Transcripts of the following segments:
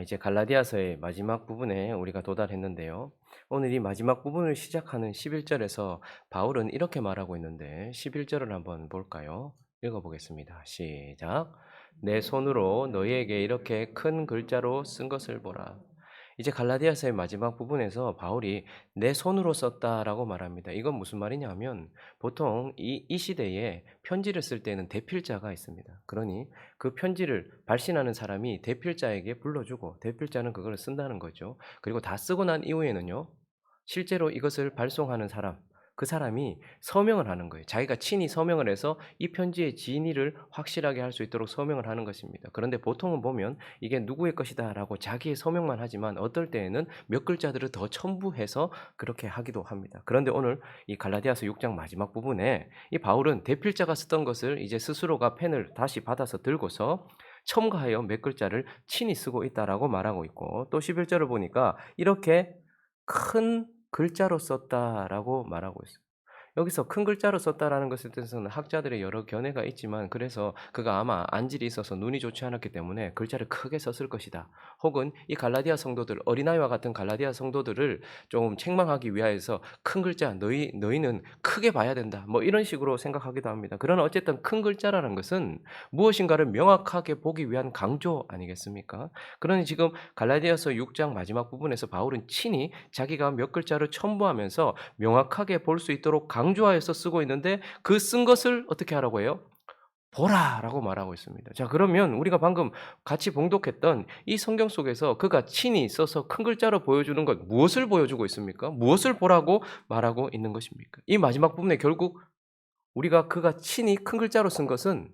이제 갈라디아서의 마지막 부분에 우리가 도달했는데요. 오늘 이 마지막 부분을 시작하는 11절에서 바울은 이렇게 말하고 있는데 11절을 한번 볼까요? 읽어보겠습니다. 시작. 내 손으로 너희에게 이렇게 큰 글자로 쓴 것을 보라. 이제 갈라디아서의 마지막 부분에서 바울이 내 손으로 썼다라고 말합니다. 이건 무슨 말이냐 하면 보통 이 시대에 편지를 쓸 때는 대필자가 있습니다. 그러니 그 편지를 발신하는 사람이 대필자에게 불러주고 대필자는 그걸 쓴다는 거죠. 그리고 다 쓰고 난 이후에는요. 실제로 이것을 발송하는 사람, 그 사람이 서명을 하는 거예요. 자기가 친히 서명을 해서 이 편지의 진위를 확실하게 할 수 있도록 서명을 하는 것입니다. 그런데 보통은 보면 이게 누구의 것이다라고 자기의 서명만 하지만 어떨 때에는 몇 글자들을 더 첨부해서 그렇게 하기도 합니다. 그런데 오늘 이 갈라디아서 6장 마지막 부분에 이 바울은 대필자가 쓰던 것을 이제 스스로가 펜을 다시 받아서 들고서 첨가하여 몇 글자를 친히 쓰고 있다라고 말하고 있고 또 11절을 보니까 이렇게 큰 글자로 썼다라고 말하고 있어요. 여기서 큰 글자로 썼다라는 것에 대해서는 학자들의 여러 견해가 있지만 그래서 그가 아마 안질이 있어서 눈이 좋지 않았기 때문에 글자를 크게 썼을 것이다. 혹은 이 갈라디아 성도들, 어린아이와 같은 갈라디아 성도들을 좀 책망하기 위하여서 큰 글자, 너희는 크게 봐야 된다. 뭐 이런 식으로 생각하기도 합니다. 그러나 어쨌든 큰 글자라는 것은 무엇인가를 명확하게 보기 위한 강조 아니겠습니까? 그러니 지금 갈라디아서 6장 마지막 부분에서 바울은 친히 자기가 몇 글자를 첨부하면서 명확하게 볼 수 있도록 강조하여서 쓰고 있는데 그 쓴 것을 어떻게 하라고 해요? 보라라고 말하고 있습니다. 자, 그러면 우리가 방금 같이 봉독했던 이 성경 속에서 그가 친히 써서 큰 글자로 보여주는 것 무엇을 보여주고 있습니까? 무엇을 보라고 말하고 있는 것입니까? 이 마지막 부분에 결국 우리가 그가 친히 큰 글자로 쓴 것은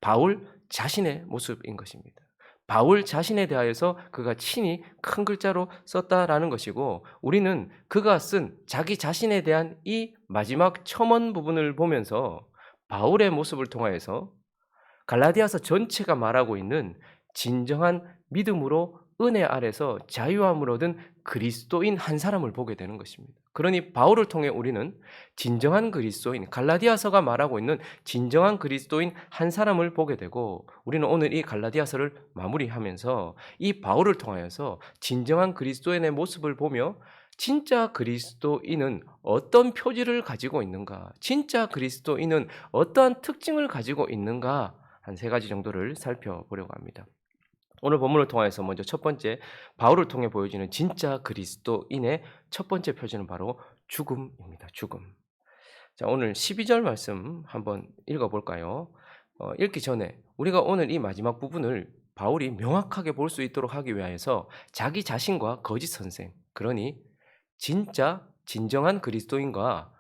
바울 자신의 모습인 것입니다. 바울 자신에 대하여서 그가 친히 큰 글자로 썼다라는 것이고 우리는 그가 쓴 자기 자신에 대한 이 마지막 첨언 부분을 보면서 바울의 모습을 통하여서 갈라디아서 전체가 말하고 있는 진정한 믿음으로 은혜 아래서 자유함을 얻은 그리스도인 한 사람을 보게 되는 것입니다. 그러니 바울을 통해 우리는 진정한 그리스도인, 갈라디아서가 말하고 있는 진정한 그리스도인 한 사람을 보게 되고 우리는 오늘 이 갈라디아서를 마무리하면서 이 바울을 통하여서 진정한 그리스도인의 모습을 보며 진짜 그리스도인은 어떤 표지를 가지고 있는가? 진짜 그리스도인은 어떠한 특징을 가지고 있는가? 한 세 가지 정도를 살펴보려고 합니다. 오늘 본문을 통해서 먼저 첫 번째 바울을 통해 보여지는 진짜 그리스도인의 첫 번째 표지는 바로 죽음입니다. 죽음. 자, 오늘 12절 말씀 한번 읽어 볼까요? 읽기 전에 우리가 오늘 이 마지막 부분을 바울이 명확하게 볼 수 있도록 하기 위하여서 자기 자신과 거짓 선생, 그러니 진짜 진정한 그리스도인과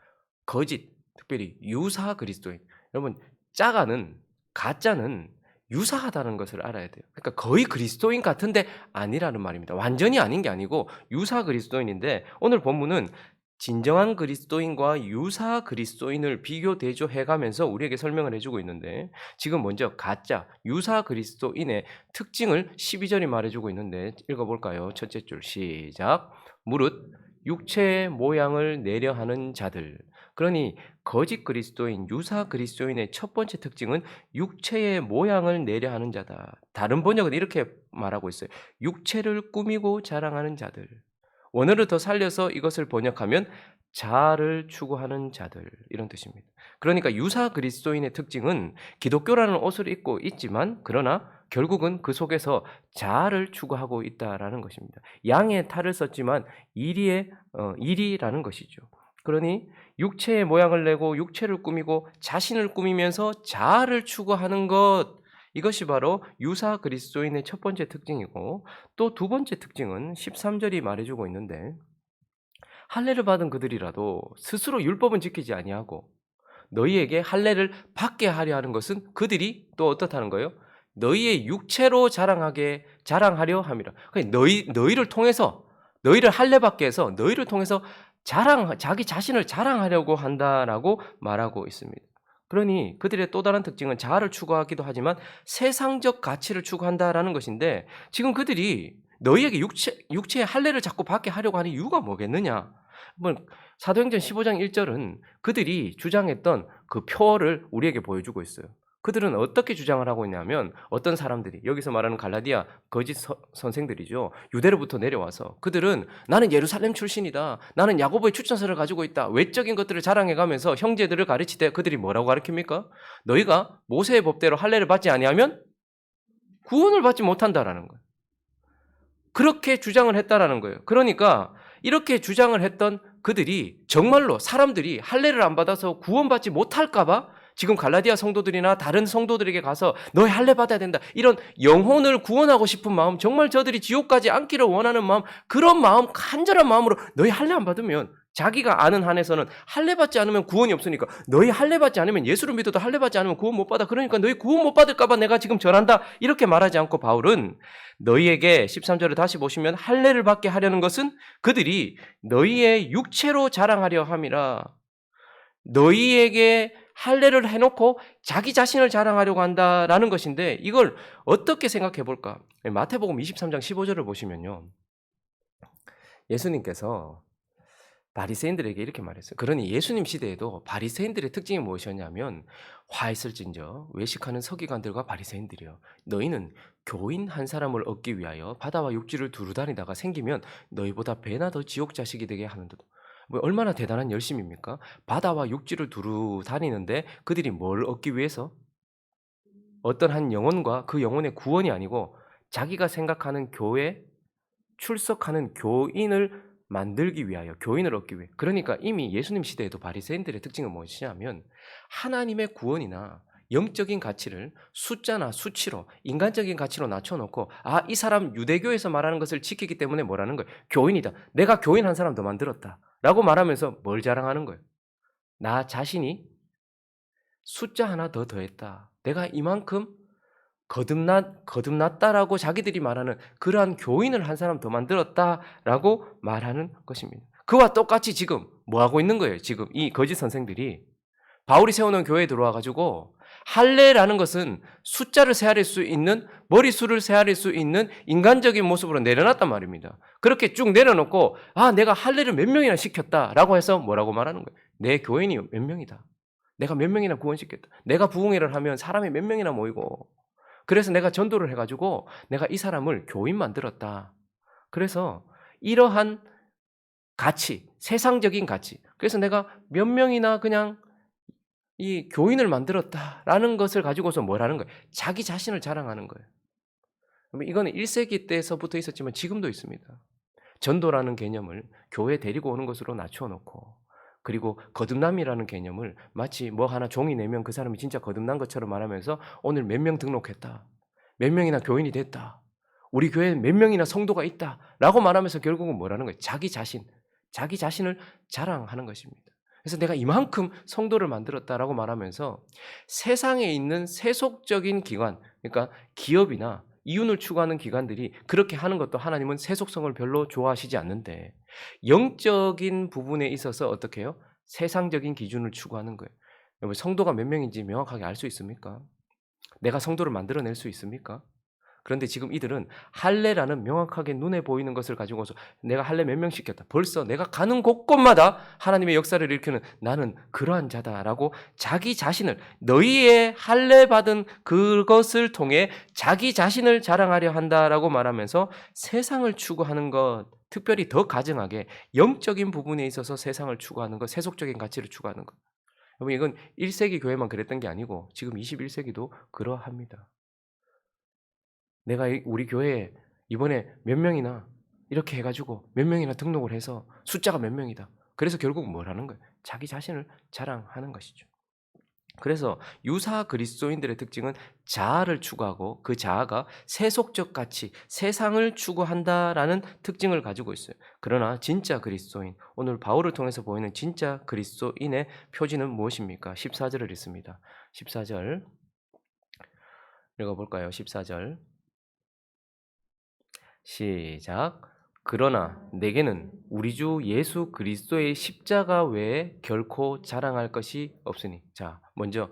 거짓, 특별히 유사 그리스도인. 여러분 짜가는 가짜는 유사하다는 것을 알아야 돼요. 그러니까 거의 그리스도인 같은데 아니라는 말입니다. 완전히 아닌 게 아니고 유사 그리스도인인데 오늘 본문은 진정한 그리스도인과 유사 그리스도인을 비교 대조해 가면서 우리에게 설명을 해 주고 있는데 지금 먼저 가짜 유사 그리스도인의 특징을 12절이 말해 주고 있는데 읽어 볼까요? 첫째 줄 시작. 무릇 육체의 모양을 내려 하는 자들. 그러니 거짓 그리스도인, 유사 그리스도인의 첫 번째 특징은 육체의 모양을 내려 하는 자다. 다른 번역은 이렇게 말하고 있어요. 육체를 꾸미고 자랑하는 자들. 원어를 더 살려서 이것을 번역하면 자아를 추구하는 자들 이런 뜻입니다. 그러니까 유사 그리스도인의 특징은 기독교라는 옷을 입고 있지만 그러나 결국은 그 속에서 자아를 추구하고 있다라는 것입니다. 양의 탈을 썼지만 일이라는 것이죠. 그러니 육체의 모양을 내고 육체를 꾸미고 자신을 꾸미면서 자아를 추구하는 것 이것이 바로 유사 그리스도인의 첫 번째 특징이고 또 두 번째 특징은 13절이 말해주고 있는데 할례를 받은 그들이라도 스스로 율법은 지키지 아니하고 너희에게 할례를 받게 하려 하는 것은 그들이 또 어떻다는 거예요? 너희의 육체로 자랑하려 함이라. 그러니까 너희를 통해서 너희를 할례 받게 해서 너희를 통해서 자기 자신을 자랑하려고 한다라고 말하고 있습니다. 그러니 그들의 또 다른 특징은 자아를 추구하기도 하지만 세상적 가치를 추구한다라는 것인데 지금 그들이 너희에게 육체의 할례를 자꾸 받게 하려고 하는 이유가 뭐겠느냐? 한번 사도행전 15장 1절은 그들이 주장했던 그 표어를 우리에게 보여주고 있어요. 그들은 어떻게 주장을 하고 있냐면 어떤 사람들이 여기서 말하는 갈라디아 거짓 선생들이죠. 유대로부터 내려와서 그들은 나는 예루살렘 출신이다. 나는 야고보의 추천서를 가지고 있다. 외적인 것들을 자랑해가면서 형제들을 가르치되 그들이 뭐라고 가르칩니까? 너희가 모세의 법대로 할례를 받지 아니하면 구원을 받지 못한다라는 거예요. 그렇게 주장을 했다라는 거예요. 그러니까 이렇게 주장을 했던 그들이 정말로 사람들이 할례를 안 받아서 구원받지 못할까 봐 지금 갈라디아 성도들이나 다른 성도들에게 가서 너희 할례 받아야 된다. 이런 영혼을 구원하고 싶은 마음, 정말 저들이 지옥까지 앉기를 원하는 마음, 그런 마음, 간절한 마음으로 너희 할례 안 받으면 자기가 아는 한에서는 할례 받지 않으면 구원이 없으니까 너희 할례 받지 않으면 예수를 믿어도 할례 받지 않으면 구원 못 받아. 그러니까 너희 구원 못 받을까 봐 내가 지금 전한다. 이렇게 말하지 않고 바울은 너희에게 13절을 다시 보시면 할례를 받게 하려는 것은 그들이 너희의 육체로 자랑하려 함이라. 너희에게 할례를 해놓고 자기 자신을 자랑하려고 한다라는 것인데 이걸 어떻게 생각해 볼까? 마태복음 23장 15절을 보시면요. 예수님께서 바리새인들에게 이렇게 말했어요. 그러니 예수님 시대에도 바리새인들의 특징이 무엇이었냐면 화 있을진저 외식하는 서기관들과 바리새인들이요. 너희는 교인 한 사람을 얻기 위하여 바다와 육지를 두루 다니다가 생기면 너희보다 배나 더 지옥 자식이 되게 하는도다. 뭐 얼마나 대단한 열심입니까? 바다와 육지를 두루 다니는데 그들이 뭘 얻기 위해서? 어떤 한 영혼과 그 영혼의 구원이 아니고 자기가 생각하는 교회 출석하는 교인을 만들기 위하여 교인을 얻기 위해. 그러니까 이미 예수님 시대에도 바리새인들의 특징은 무엇이냐면 하나님의 구원이나 영적인 가치를 숫자나 수치로 인간적인 가치로 낮춰놓고 이 사람 유대교에서 말하는 것을 지키기 때문에 뭐라는 거예요? 교인이다. 내가 교인 한 사람 더 만들었다. 라고 말하면서 뭘 자랑하는 거예요? 나 자신이 숫자 하나 더 더했다. 내가 이만큼 거듭났다라고 자기들이 말하는 그러한 교인을 한 사람 더 만들었다라고 말하는 것입니다. 그와 똑같이 지금 뭐 하고 있는 거예요? 지금 이 거짓 선생들이 바울이 세워놓은 교회에 들어와 가지고 할례라는 것은 숫자를 세아릴 수 있는 머리수를 세아릴 수 있는 인간적인 모습으로 내려놨단 말입니다. 그렇게 쭉 내려놓고 내가 할례를 몇 명이나 시켰다라고 해서 뭐라고 말하는 거예요? 내 교인이 몇 명이다. 내가 몇 명이나 구원시켰다. 내가 부흥회를 하면 사람이 몇 명이나 모이고 그래서 내가 전도를 해가지고 내가 이 사람을 교인 만들었다. 그래서 이러한 가치, 세상적인 가치. 그래서 내가 몇 명이나 그냥 이 교인을 만들었다라는 것을 가지고서 뭘 하는 거예요? 자기 자신을 자랑하는 거예요. 이거는 1세기 때서부터 있었지만 지금도 있습니다. 전도라는 개념을 교회에 데리고 오는 것으로 낮춰놓고 그리고 거듭남이라는 개념을 마치 뭐 하나 종이 내면 그 사람이 진짜 거듭난 것처럼 말하면서 오늘 몇 명 등록했다. 몇 명이나 교인이 됐다. 우리 교회에 몇 명이나 성도가 있다. 라고 말하면서 결국은 뭐라는 거예요? 자기 자신을 자랑하는 것입니다. 그래서 내가 이만큼 성도를 만들었다라고 말하면서 세상에 있는 세속적인 기관, 그러니까 기업이나 이윤을 추구하는 기관들이 그렇게 하는 것도 하나님은 세속성을 별로 좋아하시지 않는데 영적인 부분에 있어서 어떻게 해요? 세상적인 기준을 추구하는 거예요. 여러분 성도가 몇 명인지 명확하게 알 수 있습니까? 내가 성도를 만들어낼 수 있습니까? 그런데 지금 이들은 할례라는 명확하게 눈에 보이는 것을 가지고서 내가 할례 몇 명 시켰다. 벌써 내가 가는 곳곳마다 하나님의 역사를 일으키는 나는 그러한 자다라고 자기 자신을 너희의 할례 받은 그것을 통해 자기 자신을 자랑하려 한다라고 말하면서 세상을 추구하는 것, 특별히 더 가증하게 영적인 부분에 있어서 세상을 추구하는 것, 세속적인 가치를 추구하는 것. 여러분 이건 1세기 교회만 그랬던 게 아니고 지금 21세기도 그러합니다. 내가 우리 교회에 이번에 몇 명이나 이렇게 해가지고 몇 명이나 등록을 해서 숫자가 몇 명이다. 그래서 결국 뭘 하는 거예요? 자기 자신을 자랑하는 것이죠. 그래서 유사 그리스도인들의 특징은 자아를 추구하고 그 자아가 세속적 가치, 세상을 추구한다라는 특징을 가지고 있어요. 그러나 진짜 그리스도인, 오늘 바울을 통해서 보이는 진짜 그리스도인의 표지는 무엇입니까? 14절을 읽습니다. 14절 읽어볼까요? 14절 시작. 그러나 내게는 우리 주 예수 그리스도의 십자가 외에 결코 자랑할 것이 없으니. 자, 먼저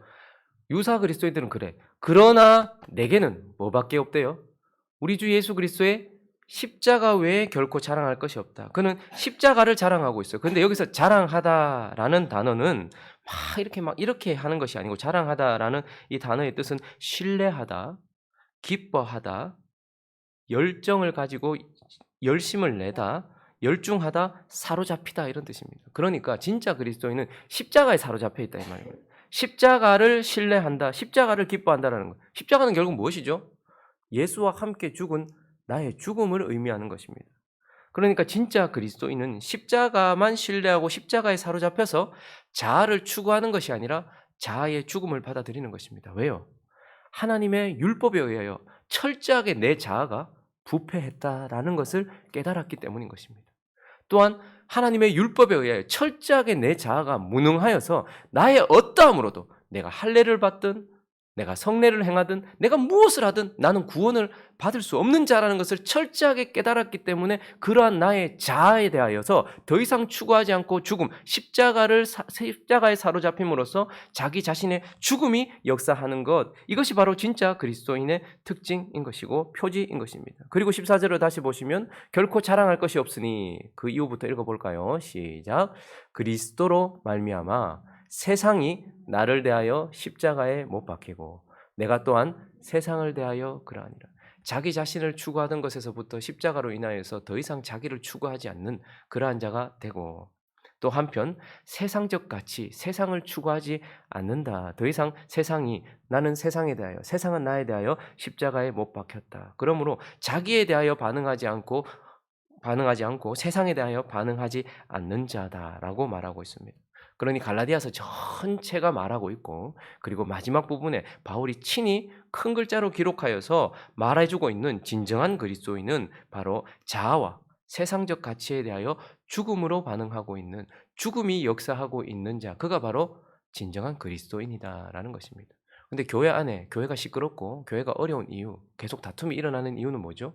유사 그리스도인들은 그래. 그러나 내게는 뭐밖에 없대요? 우리 주 예수 그리스도의 십자가 외에 결코 자랑할 것이 없다. 그는 십자가를 자랑하고 있어요. 그런데 여기서 자랑하다라는 단어는 이렇게 하는 것이 아니고 자랑하다라는 이 단어의 뜻은 신뢰하다, 기뻐하다, 열정을 가지고 열심을 내다, 열중하다, 사로잡히다 이런 뜻입니다. 그러니까 진짜 그리스도인은 십자가에 사로잡혀 있다 이 말입니다. 십자가를 신뢰한다, 십자가를 기뻐한다라는 것. 십자가는 결국 무엇이죠? 예수와 함께 죽은 나의 죽음을 의미하는 것입니다. 그러니까 진짜 그리스도인은 십자가만 신뢰하고 십자가에 사로잡혀서 자아를 추구하는 것이 아니라 자아의 죽음을 받아들이는 것입니다. 왜요? 하나님의 율법에 의하여 철저하게 내 자아가 부패했다라는 것을 깨달았기 때문인 것입니다. 또한 하나님의 율법에 의하여 철저하게 내 자아가 무능하여서 나의 어떠함으로도 내가 할례를 받든 내가 성례를 행하든 내가 무엇을 하든 나는 구원을 받을 수 없는 자라는 것을 철저하게 깨달았기 때문에 그러한 나의 자아에 대하여서 더 이상 추구하지 않고 죽음, 십자가에 사로잡힘으로써 자기 자신의 죽음이 역사하는 것, 이것이 바로 진짜 그리스도인의 특징인 것이고 표지인 것입니다. 그리고 14절을 다시 보시면 결코 자랑할 것이 없으니 그 이후부터 읽어볼까요? 시작. 그리스도로 말미암아 세상이 나를 대하여 십자가에 못 박히고 내가 또한 세상을 대하여 그러하니라. 자기 자신을 추구하던 것에서부터 십자가로 인하여서 더 이상 자기를 추구하지 않는 그러한 자가 되고 또 한편 세상적 가치, 세상을 추구하지 않는다. 더 이상 나는 세상에 대하여, 세상은 나에 대하여 십자가에 못 박혔다. 그러므로 자기에 대하여 반응하지 않고 세상에 대하여 반응하지 않는 자다라고 말하고 있습니다. 그러니 갈라디아서 전체가 말하고 있고 그리고 마지막 부분에 바울이 친히 큰 글자로 기록하여서 말해주고 있는 진정한 그리스도인은 바로 자아와 세상적 가치에 대하여 죽음으로 반응하고 있는 죽음이 역사하고 있는 자, 그가 바로 진정한 그리스도인이다라는 것입니다. 근데 교회 안에 교회가 시끄럽고 교회가 어려운 이유, 계속 다툼이 일어나는 이유는 뭐죠?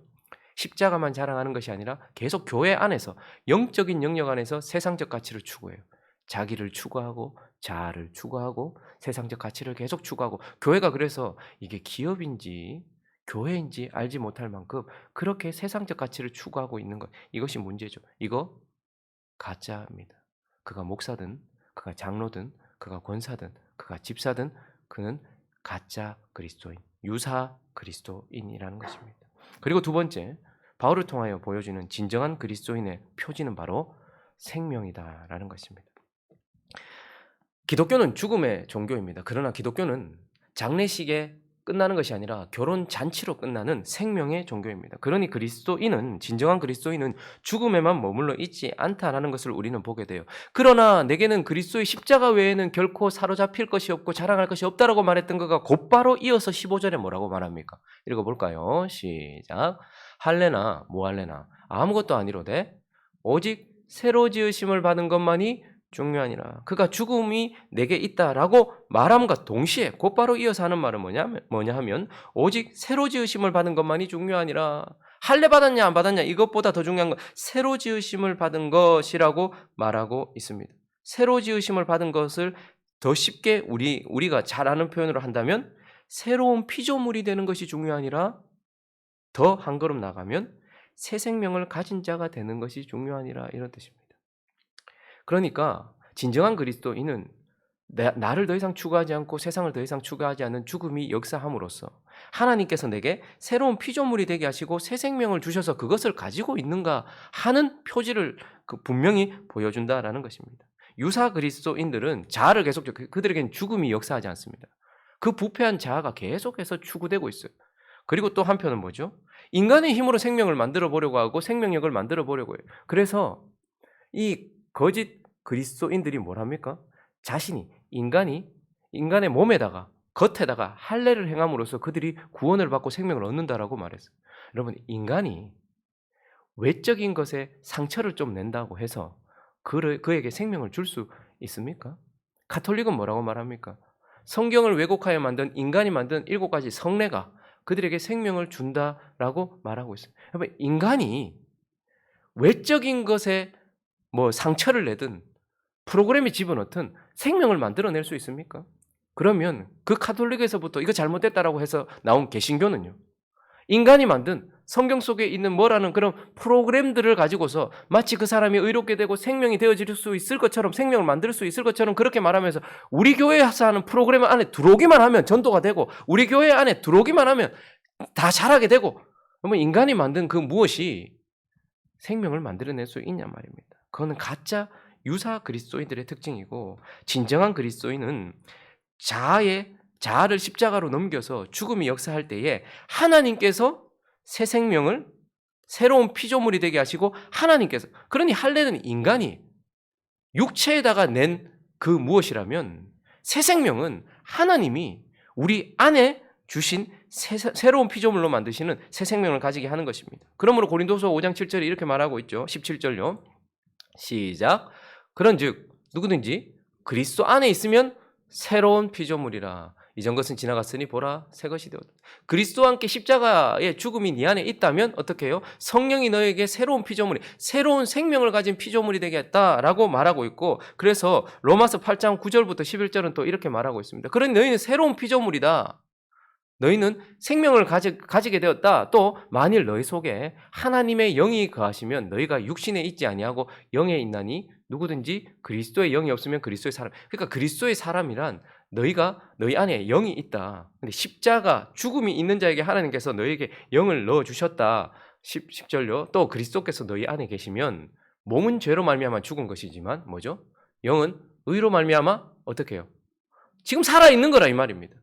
십자가만 자랑하는 것이 아니라 계속 교회 안에서 영적인 영역 안에서 세상적 가치를 추구해요. 자기를 추구하고 자아를 추구하고 세상적 가치를 계속 추구하고 교회가 그래서 이게 기업인지 교회인지 알지 못할 만큼 그렇게 세상적 가치를 추구하고 있는 것, 이것이 문제죠. 이거 가짜입니다. 그가 목사든 그가 장로든 그가 권사든 그가 집사든 그는 가짜 그리스도인, 유사 그리스도인이라는 것입니다. 그리고 두 번째, 바울을 통하여 보여주는 진정한 그리스도인의 표지는 바로 생명이다라는 것입니다. 기독교는 죽음의 종교입니다. 그러나 기독교는 장례식에 끝나는 것이 아니라 결혼 잔치로 끝나는 생명의 종교입니다. 그러니 진정한 그리스도인은 죽음에만 머물러 있지 않다라는 것을 우리는 보게 돼요. 그러나 내게는 그리스도의 십자가 외에는 결코 사로잡힐 것이 없고 자랑할 것이 없다라고 말했던 것과 곧바로 이어서 15절에 뭐라고 말합니까? 읽어볼까요? 시작. 할례나 무할례나 아무것도 아니로되 오직 새로 지으심을 받은 것만이 중요하니라. 그가 죽음이 내게 있다라고 말함과 동시에 곧바로 이어서 하는 말은 뭐냐 하면 오직 새로 지으심을 받은 것만이 중요하니라. 할례 받았냐 안 받았냐 이것보다 더 중요한 건 새로 지으심을 받은 것이라고 말하고 있습니다. 새로 지으심을 받은 것을 더 쉽게 우리가 잘 아는 표현으로 한다면 새로운 피조물이 되는 것이 중요하니라. 더 한 걸음 나가면 새 생명을 가진 자가 되는 것이 중요하니라, 이런 뜻입니다. 그러니까 진정한 그리스도인은 나를 더 이상 추구하지 않고 세상을 더 이상 추구하지 않는 죽음이 역사함으로써 하나님께서 내게 새로운 피조물이 되게 하시고 새 생명을 주셔서 그것을 가지고 있는가 하는 표지를 분명히 보여준다라는 것입니다. 유사 그리스도인들은 자아를 그들에게는 죽음이 역사하지 않습니다. 그 부패한 자아가 계속해서 추구되고 있어요. 그리고 또 한편은 뭐죠? 인간의 힘으로 생명을 만들어 보려고 하고 생명력을 만들어 보려고 해요. 그래서 이 거짓 그리스도인들이 뭘 합니까? 인간의 몸에다가 겉에다가 할례를 행함으로써 그들이 구원을 받고 생명을 얻는다라고 말했어요. 여러분, 인간이 외적인 것에 상처를 좀 낸다고 해서 그에게 생명을 줄 수 있습니까? 가톨릭은 뭐라고 말합니까? 성경을 왜곡하여 만든 인간이 만든 7가지 성례가 그들에게 생명을 준다라고 말하고 있어요. 여러분, 인간이 외적인 것에 상처를 내든 프로그램에 집어넣든 생명을 만들어낼 수 있습니까? 그러면 그 가톨릭에서부터 이거 잘못됐다라고 해서 나온 개신교는요, 인간이 만든 성경 속에 있는 뭐라는 그런 프로그램들을 가지고서 마치 그 사람이 의롭게 되고 생명이 되어질 수 있을 것처럼, 생명을 만들 수 있을 것처럼 그렇게 말하면서 우리 교회에서 하는 프로그램 안에 들어오기만 하면 전도가 되고, 우리 교회 안에 들어오기만 하면 다 잘하게 되고, 그러면 인간이 만든 그 무엇이 생명을 만들어낼 수 있냐 말입니다. 그거는 가짜 유사 그리스도인들의 특징이고, 진정한 그리스도인은 자아를 십자가로 넘겨서 죽음이 역사할 때에 하나님께서 새 생명을 새로운 피조물이 되게 하시고, 하나님께서, 그러니 할례는 인간이 육체에다가 낸 그 무엇이라면, 새 생명은 하나님이 우리 안에 주신 새로운 피조물로 만드시는 새 생명을 가지게 하는 것입니다. 그러므로 고린도서 5장 7절에 이렇게 말하고 있죠. 17절요. 시작. 그런즉 누구든지 그리스도 안에 있으면 새로운 피조물이라. 이전 것은 지나갔으니 보라 새 것이 되었다. 그리스도와 함께 십자가의 죽음이 네 안에 있다면 어떻게 해요? 성령이 너에게 새로운 피조물이, 새로운 생명을 가진 피조물이 되겠다라고 말하고 있고, 그래서 로마서 8장 9절부터 11절은 또 이렇게 말하고 있습니다. 그러니 너희는 새로운 피조물이다. 너희는 생명을 가지게 되었다. 또 만일 너희 속에 하나님의 영이 거하시면 너희가 육신에 있지 아니하고 영에 있나니 누구든지 그리스도의 영이 없으면 그리스도의 사람. 그러니까 그리스도의 사람이란 너희 안에 영이 있다. 근데 십자가 죽음이 있는 자에게 하나님께서 너희에게 영을 넣어 주셨다. 10절요. 또 그리스도께서 너희 안에 계시면 몸은 죄로 말미암아 죽은 것이지만 뭐죠? 영은 의로 말미암아 어떻게 해요? 지금 살아 있는 거라 이 말입니다.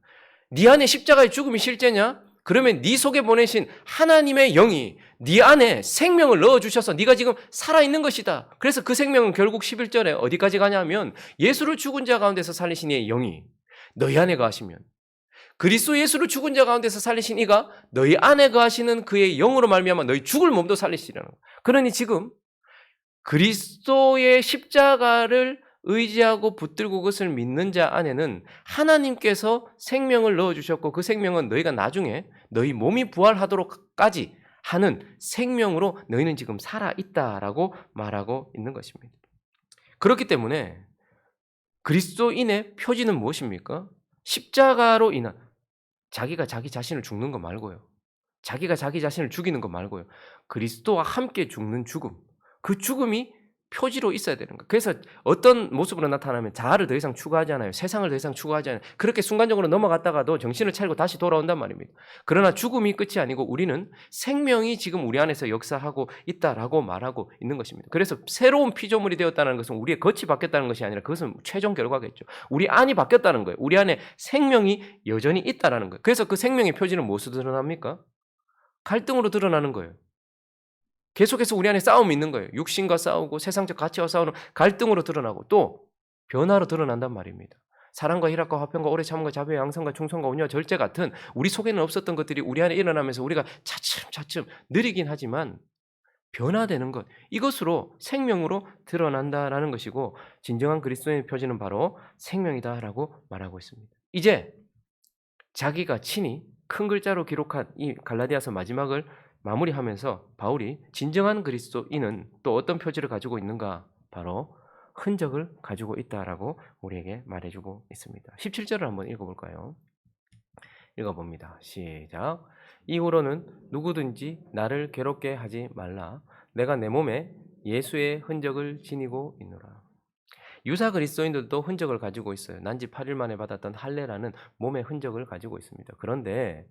네 안에 십자가의 죽음이 실제냐? 그러면 네 속에 보내신 하나님의 영이 네 안에 생명을 넣어주셔서 네가 지금 살아있는 것이다. 그래서 그 생명은 결국 11절에 어디까지 가냐면, 예수를 죽은 자 가운데서 살리신 이의 영이 너희 안에 거하시면, 그리스도 예수를 죽은 자 가운데서 살리신 이가 너희 안에 거하시는 그의 영으로 말미암아 너희 죽을 몸도 살리시려는 거예요. 그러니 지금 그리스도의 십자가를 의지하고 붙들고 그것을 믿는 자 안에는 하나님께서 생명을 넣어주셨고, 그 생명은 너희가 나중에 너희 몸이 부활하도록까지 하는 생명으로 너희는 지금 살아있다라고 말하고 있는 것입니다. 그렇기 때문에 그리스도인의 표지는 무엇입니까? 십자가로 인한, 자기가 자기 자신을 죽는 거 말고요, 자기가 자기 자신을 죽이는 거 말고요, 그리스도와 함께 죽는 죽음, 그 죽음이 표지로 있어야 되는 거예요. 그래서 어떤 모습으로 나타나면 자아를 더 이상 추구하지 않아요. 세상을 더 이상 추구하지 않아요. 그렇게 순간적으로 넘어갔다가도 정신을 차리고 다시 돌아온단 말입니다. 그러나 죽음이 끝이 아니고 우리는 생명이 지금 우리 안에서 역사하고 있다라고 말하고 있는 것입니다. 그래서 새로운 피조물이 되었다는 것은 우리의 겉이 바뀌었다는 것이 아니라 그것은 최종 결과겠죠. 우리 안이 바뀌었다는 거예요. 우리 안에 생명이 여전히 있다라는 거예요. 그래서 그 생명의 표지는 무엇으로 드러납니까? 갈등으로 드러나는 거예요. 계속해서 우리 안에 싸움이 있는 거예요. 육신과 싸우고 세상적 가치와 싸우는 갈등으로 드러나고, 또 변화로 드러난단 말입니다. 사랑과 희락과 화평과 오래 참음과 자비와 양선과 충성과 온유와 절제 같은 우리 속에는 없었던 것들이 우리 안에 일어나면서 우리가 차츰차츰 느리긴 하지만 변화되는 것, 이것으로 생명으로 드러난다라는 것이고, 진정한 그리스도의 표지는 바로 생명이다라고 말하고 있습니다. 이제 자기가 친히 큰 글자로 기록한 이 갈라디아서 마지막을 마무리하면서 바울이 진정한 그리스도인은 또 어떤 표지를 가지고 있는가? 바로 흔적을 가지고 있다라고 우리에게 말해주고 있습니다. 17절을 한번 읽어볼까요? 읽어봅니다. 시작. 이후로는 누구든지 나를 괴롭게 하지 말라. 내가 내 몸에 예수의 흔적을 지니고 있노라. 유사 그리스도인들도 흔적을 가지고 있어요. 난지 8일 만에 받았던 할례라는 몸의 흔적을 가지고 있습니다. 그런데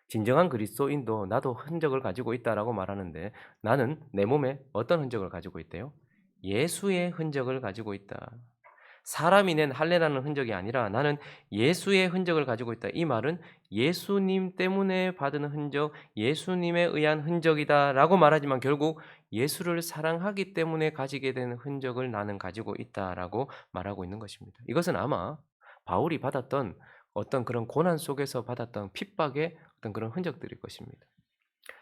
진정한 그리스도인도 나도 흔적을 가지고 있다라고 말하는데, 나는 내 몸에 어떤 흔적을 가지고 있대요? 예수의 흔적을 가지고 있다. 사람이 낸 할례라는 흔적이 아니라 나는 예수의 흔적을 가지고 있다. 이 말은 예수님 때문에 받은 흔적, 예수님에 의한 흔적이다라고 말하지만 결국 예수를 사랑하기 때문에 가지게 된 흔적을 나는 가지고 있다라고 말하고 있는 것입니다. 이것은 아마 바울이 받았던 어떤 그런 고난 속에서 받았던 핍박의 어떤 그런 흔적들일 것입니다.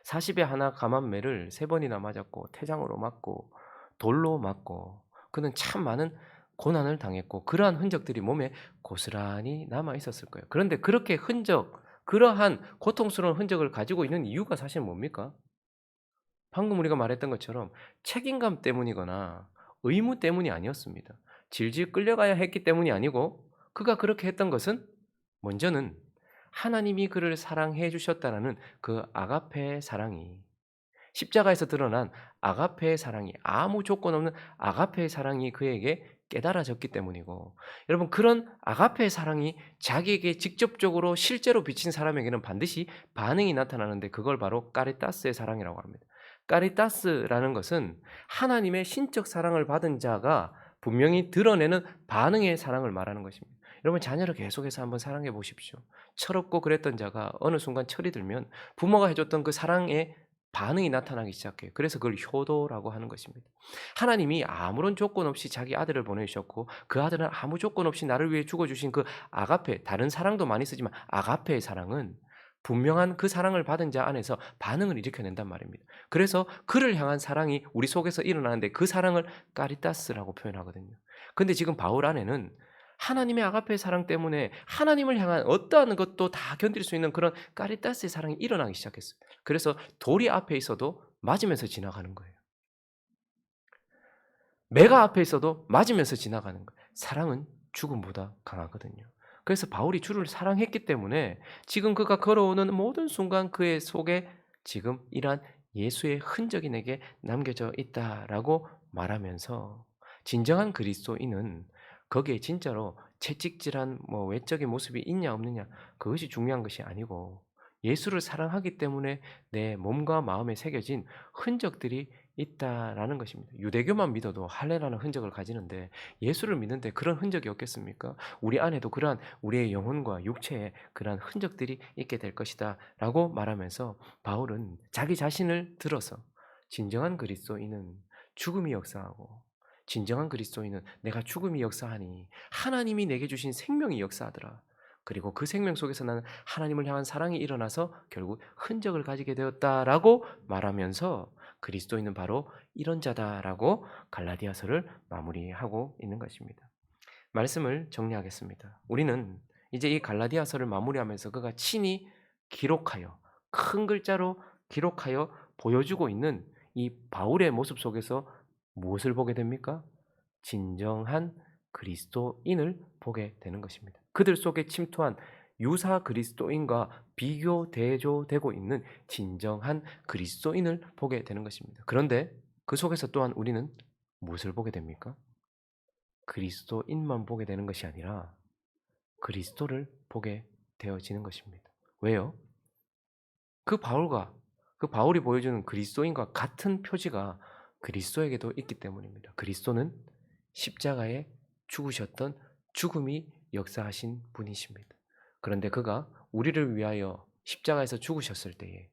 40에 하나 감한매를 3번이나 맞았고, 태장으로 맞고, 돌로 맞고, 그는 참 많은 고난을 당했고, 그러한 흔적들이 몸에 고스란히 남아 있었을 거예요. 그런데 그렇게 그러한 고통스러운 흔적을 가지고 있는 이유가 사실 뭡니까? 방금 우리가 말했던 것처럼 책임감 때문이거나 의무 때문이 아니었습니다. 질질 끌려가야 했기 때문이 아니고, 그가 그렇게 했던 것은 먼저는 하나님이 그를 사랑해 주셨다라는 그 아가페의 사랑이, 십자가에서 드러난 아가페의 사랑이, 아무 조건 없는 아가페의 사랑이 그에게 깨달아졌기 때문이고, 여러분 그런 아가페의 사랑이 자기에게 직접적으로 실제로 비친 사람에게는 반드시 반응이 나타나는데, 그걸 바로 까리따스의 사랑이라고 합니다. 까리따스라는 것은 하나님의 신적 사랑을 받은 자가 분명히 드러내는 반응의 사랑을 말하는 것입니다. 여러분 자녀를 계속해서 한번 사랑해 보십시오. 철없고 그랬던 자가 어느 순간 철이 들면 부모가 해줬던 그 사랑의 반응이 나타나기 시작해요. 그래서 그걸 효도라고 하는 것입니다. 하나님이 아무런 조건 없이 자기 아들을 보내주셨고, 그 아들은 아무 조건 없이 나를 위해 죽어주신 그 아가페, 다른 사랑도 많이 쓰지만 아가페의 사랑은 분명한 그 사랑을 받은 자 안에서 반응을 일으켜낸단 말입니다. 그래서 그를 향한 사랑이 우리 속에서 일어나는데, 그 사랑을 까리따스라고 표현하거든요. 근데 지금 바울 안에는 하나님의 아가페의 사랑 때문에 하나님을 향한 어떠한 것도 다 견딜 수 있는 그런 까리따스의 사랑이 일어나기 시작했어요. 그래서 돌이 앞에 있어도 맞으면서 지나가는 거예요. 매가 앞에 있어도 맞으면서 지나가는 거예요. 사랑은 죽음보다 강하거든요. 그래서 바울이 주를 사랑했기 때문에 지금 그가 걸어오는 모든 순간 그의 속에 지금 이러한 예수의 흔적이 내게 남겨져 있다라고 말하면서, 진정한 그리스도인은 거기에 진짜로 채찍질한 외적인 모습이 있냐 없느냐, 그것이 중요한 것이 아니고, 예수를 사랑하기 때문에 내 몸과 마음에 새겨진 흔적들이 있다라는 것입니다. 유대교만 믿어도 할례라는 흔적을 가지는데, 예수를 믿는데 그런 흔적이 없겠습니까? 우리 안에도 그러한 우리의 영혼과 육체에 그러한 흔적들이 있게 될 것이다라고 말하면서, 바울은 자기 자신을 들어서 진정한 그리스도인은 죽음이 역사하고, 진정한 그리스도인은 내가 죽음이 역사하니 하나님이 내게 주신 생명이 역사하더라. 그리고 그 생명 속에서 나는 하나님을 향한 사랑이 일어나서 결국 흔적을 가지게 되었다라고 말하면서, 그리스도인은 바로 이런 자다라고 갈라디아서를 마무리하고 있는 것입니다. 말씀을 정리하겠습니다. 우리는 이제 이 갈라디아서를 마무리하면서 그가 친히 기록하여, 큰 글자로 기록하여 보여주고 있는 이 바울의 모습 속에서 무엇을 보게 됩니까? 진정한 그리스도인을 보게 되는 것입니다. 그들 속에 침투한 유사 그리스도인과 비교 대조되고 있는 진정한 그리스도인을 보게 되는 것입니다. 그런데 그 속에서 또한 우리는 무엇을 보게 됩니까? 그리스도인만 보게 되는 것이 아니라 그리스도를 보게 되어지는 것입니다. 왜요? 그 바울과 그 바울이 보여주는 그리스도인과 같은 표지가 그리스도에게도 있기 때문입니다. 그리스도는 십자가에 죽으셨던 죽음이 역사하신 분이십니다. 그런데 그가 우리를 위하여 십자가에서 죽으셨을 때에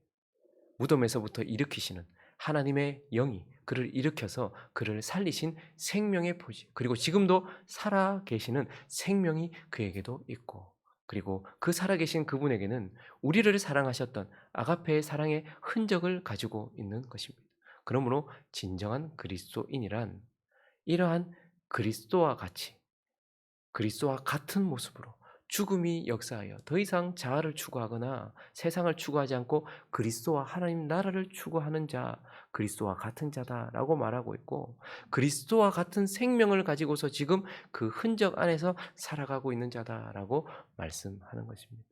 무덤에서부터 일으키시는 하나님의 영이 그를 일으켜서 그를 살리신 생명의 포지, 그리고 지금도 살아 계시는 생명이 그에게도 있고, 그리고 그 살아계신 그분에게는 우리를 사랑하셨던 아가페의 사랑의 흔적을 가지고 있는 것입니다. 그러므로 진정한 그리스도인이란 이러한 그리스도와 같이, 그리스도와 같은 모습으로 죽음이 역사하여 더 이상 자아를 추구하거나 세상을 추구하지 않고 그리스도와 하나님 나라를 추구하는 자, 그리스도와 같은 자다라고 말하고 있고, 그리스도와 같은 생명을 가지고서 지금 그 흔적 안에서 살아가고 있는 자다라고 말씀하는 것입니다.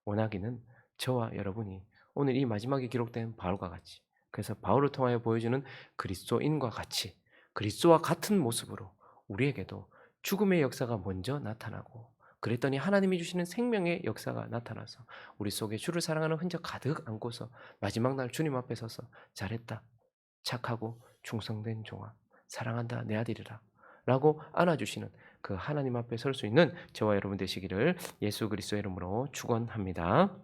원하기는 저와 여러분이 오늘 이 마지막에 기록된 바울과 같이, 그래서 바울을 통하여 보여주는 그리스도인과 같이 그리스도와 같은 모습으로 우리에게도 죽음의 역사가 먼저 나타나고, 그랬더니 하나님이 주시는 생명의 역사가 나타나서 우리 속에 주를 사랑하는 흔적 가득 안고서 마지막 날 주님 앞에 서서 잘했다, 착하고 충성된 종아, 사랑한다 내 아들이라 라고 안아주시는 그 하나님 앞에 설 수 있는 저와 여러분 되시기를 예수 그리스도의 이름으로 축원합니다.